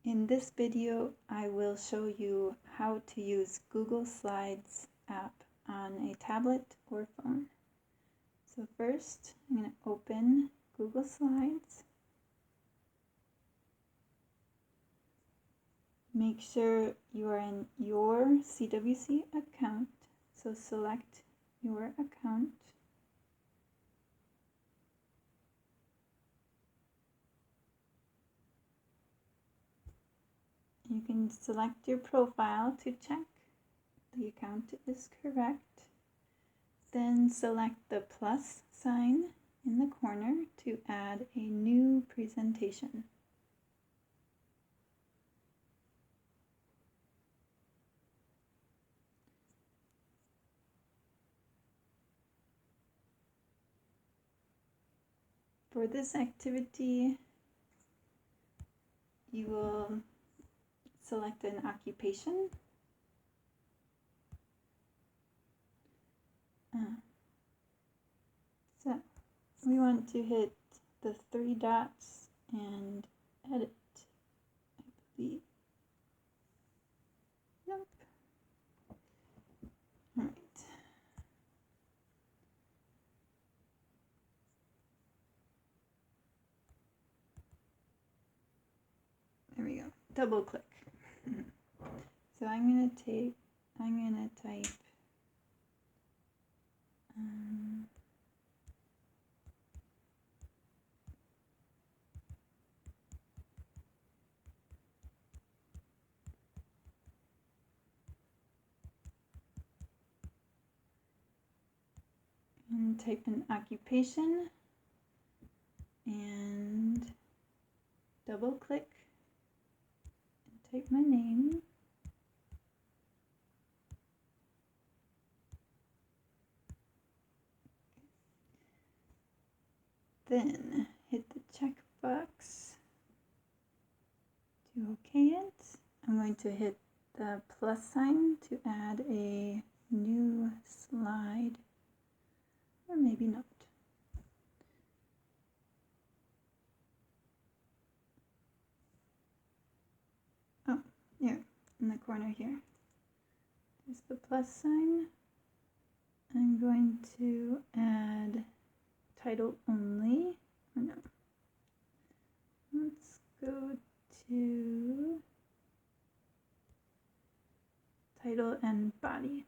In this video, I will show you how to use Google Slides app on a tablet or phone. So first, I'm going to open Google Slides. Make sure you are in your CWC account. So select your account. You can select your profile to check the account is correct. Then select the plus sign in the corner to add a new presentation. For this activity, you will select an occupation. So we want to hit the three dots and edit, I believe. Nope. All right. There we go. Double click. So I'm gonna type type an occupation and double click and type my name. Then hit the checkbox to OK it. I'm going to hit the plus sign to add a new slide, or maybe not. Oh, here, in the corner here. There's the plus sign. I'm going to add title only. Oh no. Let's go to title and body.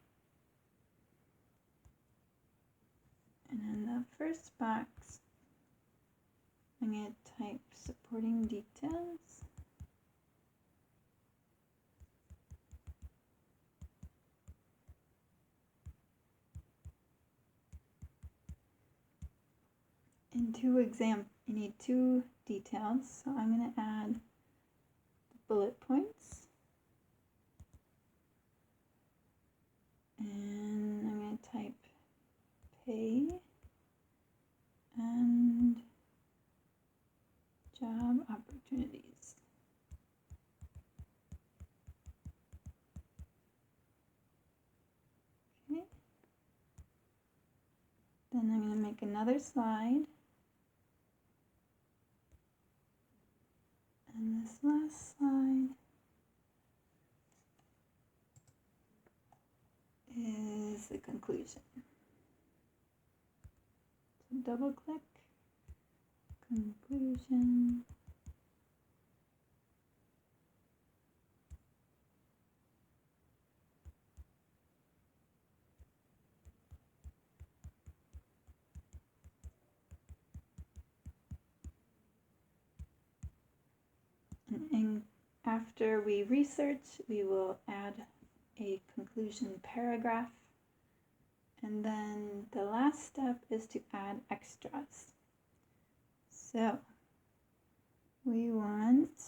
And in the first box, I'm going to type supporting details. You need two details, so I'm going to add the bullet points. And I'm going to type pay and job opportunities. Okay. Then I'm going to make another slide. And this last slide is the conclusion. So double click, conclusion. And after we research, we will add a conclusion paragraph. And then the last step is to add extras. So we want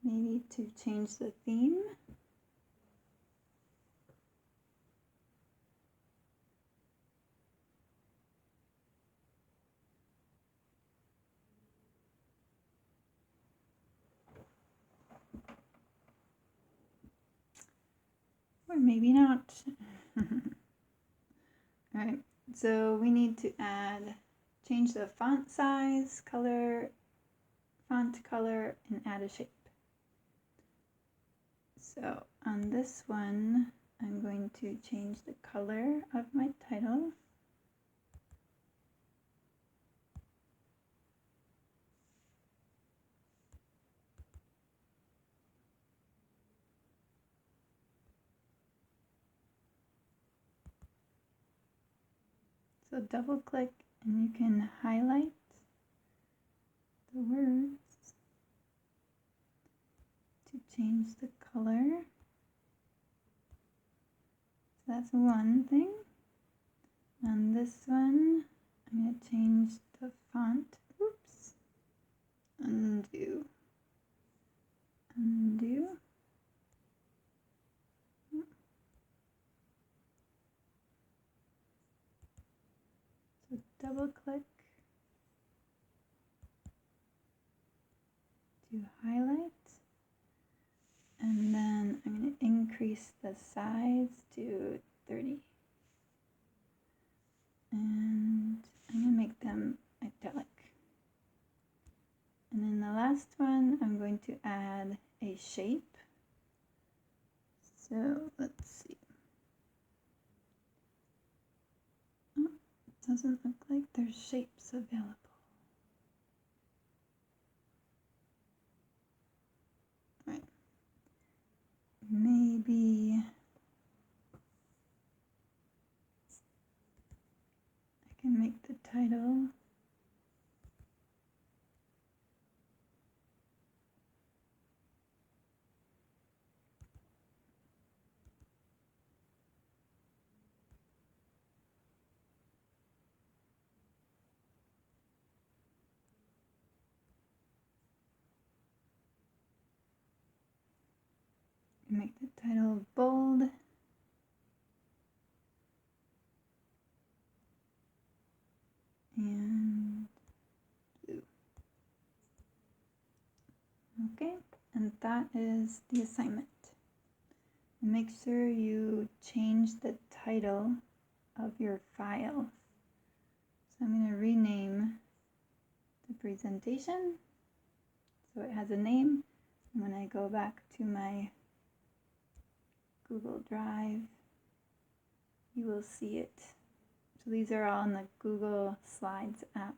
maybe to change the theme. Or maybe not. Alright, so we need to change the font size, color, font color and add a shape. So on this one, I'm going to change the color of my title. So double click and you can highlight the words to change the color. So that's one thing. On this one, I'm going to change the font. Oops. Undo. Undo. So double click to highlight. And then I'm going to increase the size to 30. And I'm going to make them italic. And then the last one, I'm going to add a shape. So let's see. Oh, it doesn't look like there's shapes available. All right. Maybe I can make the title bold. And blue. Okay, and that is the assignment. Make sure you change the title of your file. So I'm going to rename the presentation so it has a name. And when I go back to my Google Drive, you will see it. So these are all in the Google Slides app.